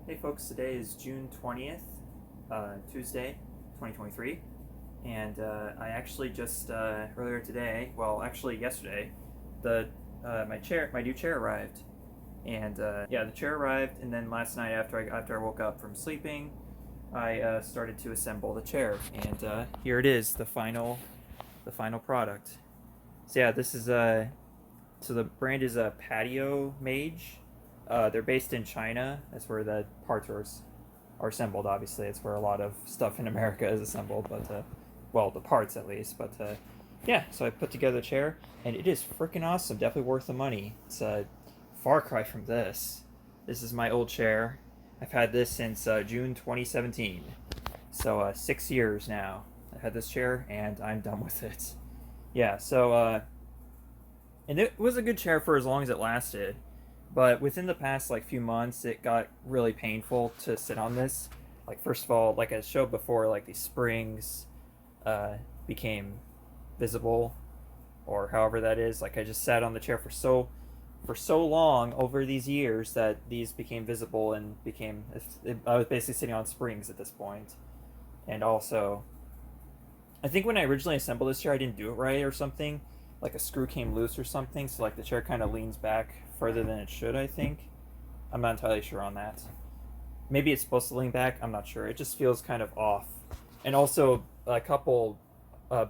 Hey folks, today is June 20th, Tuesday, 2023, and I actually just earlier today, well, actually yesterday, the my new chair arrived, and yeah, the chair arrived, and then last night after I woke up from sleeping, I started to assemble the chair, and here it is, the final product. So yeah, this is so the brand is Patio Mage. They're based in China. That's where the parts are assembled. Obviously, it's where a lot of stuff in America is assembled. But well, the parts at least. But yeah, so I put together a chair, and it is freaking awesome. Definitely worth the money. It's a far cry from this. This is my old chair. I've had this since June 2017. So 6 years now. I've had this chair, and I'm done with it. Yeah. So and it was a good chair for as long as it lasted, but within the past like few months it got really painful to sit on this. Like, first of all, like I showed before, like these springs uh, became visible, or however that is. Like, I just sat on the chair for so long over these years that these became visible and became I was basically sitting on springs at this point. And also, I think when I originally assembled this chair, I didn't do it right or something. Like a screw came loose or something, so like the chair kind of leans back further than it should. I think. I'm not entirely sure on that. Maybe it's supposed to lean back. I'm not sure. It just feels kind of off. And also, a couple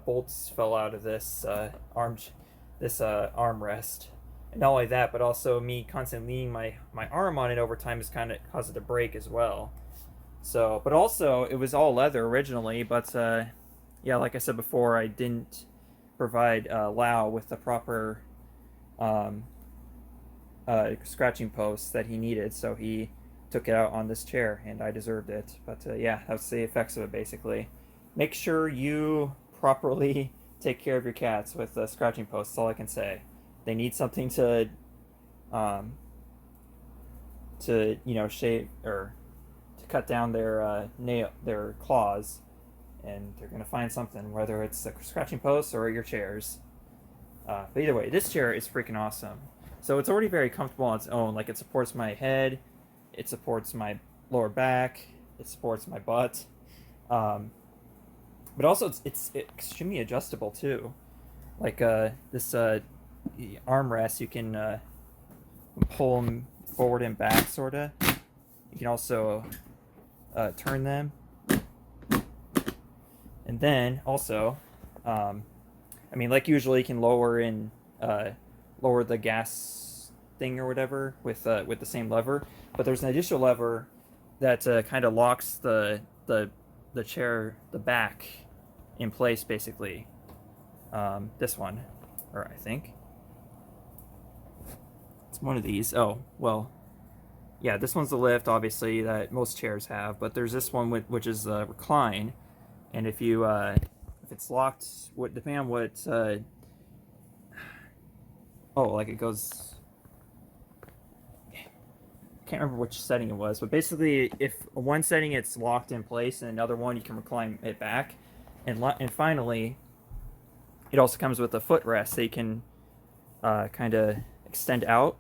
bolts fell out of this armrest. And not only that, but also me constantly leaning my arm on it over time has kind of caused it to break as well. So, but also it was all leather originally, but yeah, like I said before, I didn't provide Lau with the proper um, scratching posts that he needed, so he took it out on this chair, and I deserved it. But yeah, that's the effects of it basically. Make sure you properly take care of your cats with scratching posts. That's all I can say. They need something um, to shave or to cut down their claws, and they're gonna find something, whether it's the scratching posts or your chairs. But either way, this chair is freaking awesome. So it's already very comfortable on its own. Like, it supports my head, it supports my lower back, it supports my butt. Um, but also it's extremely adjustable too. Like this armrest, you can pull them forward and back, sorta. You can also turn them, and then also, I mean, like usually, you can lower the gas thing or whatever with the same lever. But there's an additional lever that kind of locks the chair, the back, in place basically. This one, or I think it's one of these. Oh well, yeah, this one's the lift, obviously, that most chairs have. But there's this one which is recline, and if it's locked, depending on what oh, like, it goes. I can't remember which setting it was, but basically, if one setting it's locked in place, and another one you can recline it back, and finally, it also comes with a footrest that you can kind of extend out.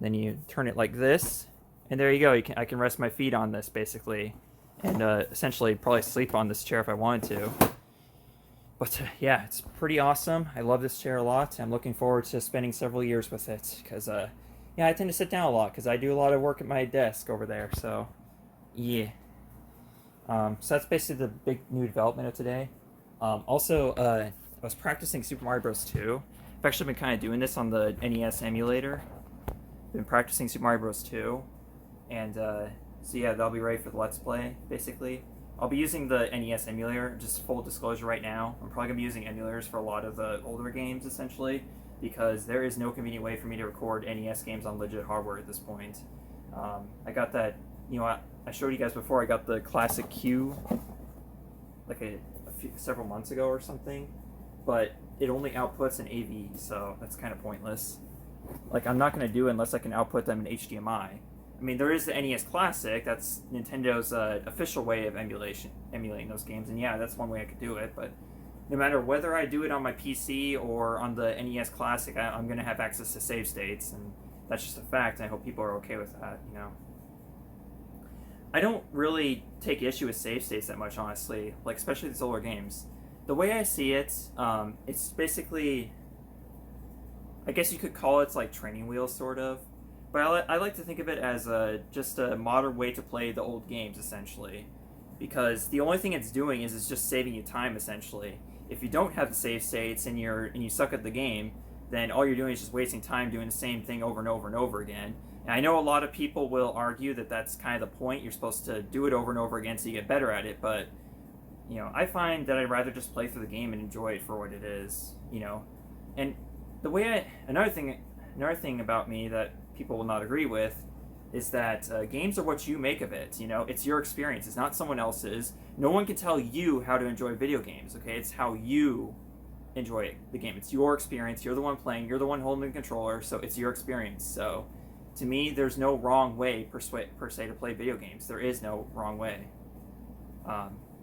Then you turn it like this, and there you go. I can rest my feet on this basically, and essentially probably sleep on this chair if I wanted to. But yeah, it's pretty awesome. I love this chair a lot. I'm looking forward to spending several years with it because yeah, I tend to sit down a lot because I do a lot of work at my desk over there. So yeah, so that's basically the big new development of today. Also, I was practicing Super Mario Bros. 2. I've actually been kind of doing this on the NES emulator. Been practicing Super Mario Bros. 2, and so yeah, that'll be ready for the Let's Play basically. I'll be using the NES emulator, just full disclosure right now. I'm probably going to be using emulators for a lot of the older games, essentially, because there is no convenient way for me to record NES games on legit hardware at this point. I got that, I showed you guys before, I got the Classic Q, like several months ago or something, but it only outputs an AV, so that's kind of pointless. Like, I'm not going to do it unless I can output them in HDMI. I mean, there is the NES Classic. That's Nintendo's official way of emulating those games, and yeah, that's one way I could do it. But no matter whether I do it on my PC or on the NES Classic, I'm going to have access to save states, and that's just a fact. And I hope people are okay with that. I don't really take issue with save states that much, honestly. Like especially these older games. The way I see it, it's basically, I guess you could call it like training wheels, sort of. But I like to think of it as just a modern way to play the old games, essentially. Because the only thing it's doing is it's just saving you time, essentially. If you don't have the save states and you suck at the game, then all you're doing is just wasting time doing the same thing over and over and over again. And I know a lot of people will argue that that's kind of the point. You're supposed to do it over and over again so you get better at it. But I find that I'd rather just play through the game and enjoy it for what it is. And the way another thing about me that people will not agree with is that games are what you make of it. It's your experience. It's not someone else's. No one can tell you how to enjoy video games. Okay, it's how you enjoy the game. It's your experience. You're the one playing. You're the one holding the controller. So it's your experience. So to me, there's no wrong way per se to play video games. There is no wrong way.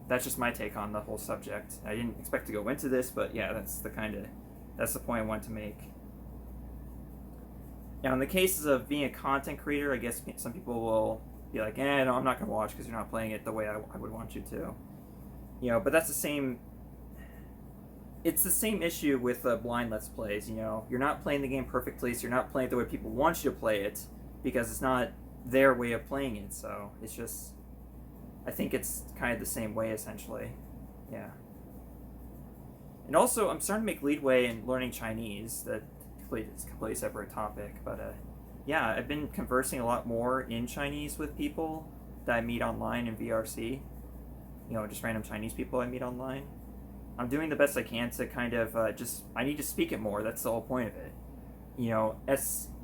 That's just my take on the whole subject. I didn't expect to go into this, but yeah, that's the point I wanted to make. Now, in the cases of being a content creator, I guess some people will be like, no, I'm not going to watch because you're not playing it the way I would want you to. But that's it's the same issue with blind Let's Plays. You're not playing the game perfectly, so you're not playing it the way people want you to play it because it's not their way of playing it. So it's just, I think it's kind of the same way, essentially. Yeah. And also, I'm starting to make leadway in learning Chinese. It's a completely separate topic, but yeah, I've been conversing a lot more in Chinese with people that I meet online in VRC. Just random Chinese people I meet online. I'm doing the best I can to kind of I need to speak it more. That's the whole point of it.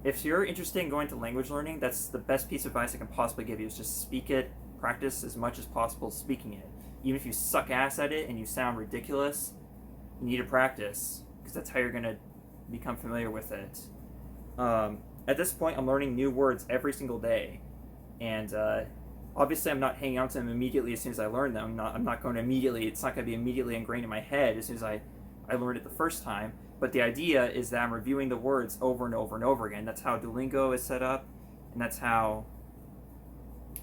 If you're interested in going to language learning, that's the best piece of advice I can possibly give you is just speak it, practice as much as possible speaking it. Even if you suck ass at it and you sound ridiculous, you need to practice because that's how you're going to become familiar with it. At this point, I'm learning new words every single day, and obviously I'm not hanging on to them immediately as soon as I learn them. I'm not going to immediately, it's not going to be immediately ingrained in my head as soon as I learned it the first time, but the idea is that I'm reviewing the words over and over and over again. That's how Duolingo is set up, and that's how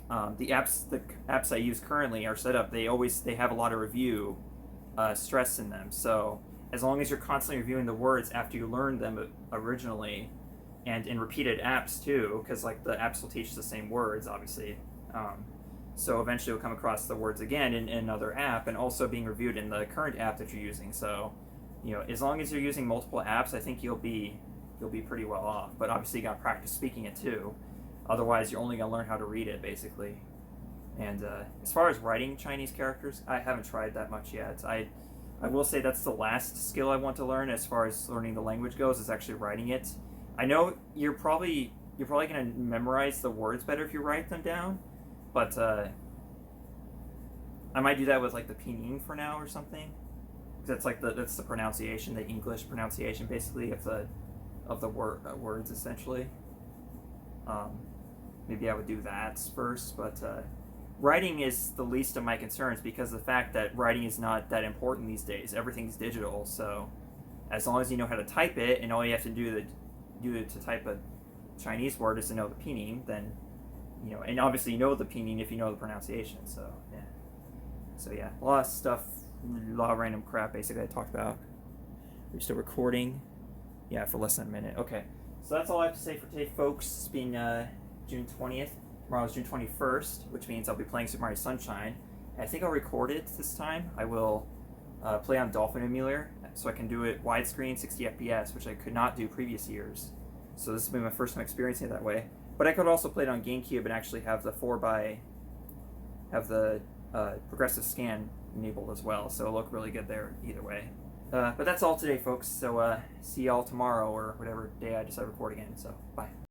the apps I use currently are set up. They have a lot of review stress in them, so as long as you're constantly reviewing the words after you learned them originally, and in repeated apps too, because like the apps will teach the same words, obviously. So eventually you'll come across the words again in another app, and also being reviewed in the current app that you're using. So, as long as you're using multiple apps, I think you'll be pretty well off. But obviously you got to practice speaking it too. Otherwise, you're only gonna learn how to read it basically. And as far as writing Chinese characters, I haven't tried that much yet. I will say that's the last skill I want to learn as far as learning the language goes, is actually writing it. I know you're probably going to memorize the words better if you write them down, but I might do that with like the pinyin for now or something. That's the pronunciation, the English pronunciation basically of the words essentially. Maybe I would do that first, but writing is the least of my concerns because the fact that writing is not that important these days. Everything's digital, so as long as you know how to type it, and all you have to do to type a Chinese word is to know the pinyin, then and obviously you know the pinyin if you know the pronunciation. So yeah, a lot of stuff, a lot of random crap basically I talked about. We're still recording, yeah, for less than a minute. Okay, so that's all I have to say for today, folks. It's been June 20th. Tomorrow's June 21st, which means I'll be playing Super Mario Sunshine. And I think I'll record it this time. I will play on Dolphin Emulator, so I can do it widescreen, 60 FPS, which I could not do previous years. So this will be my first time experiencing it that way. But I could also play it on GameCube and actually have the progressive scan enabled as well, so it'll look really good there either way. But that's all today, folks. So see y'all tomorrow or whatever day I decide to record again. So bye.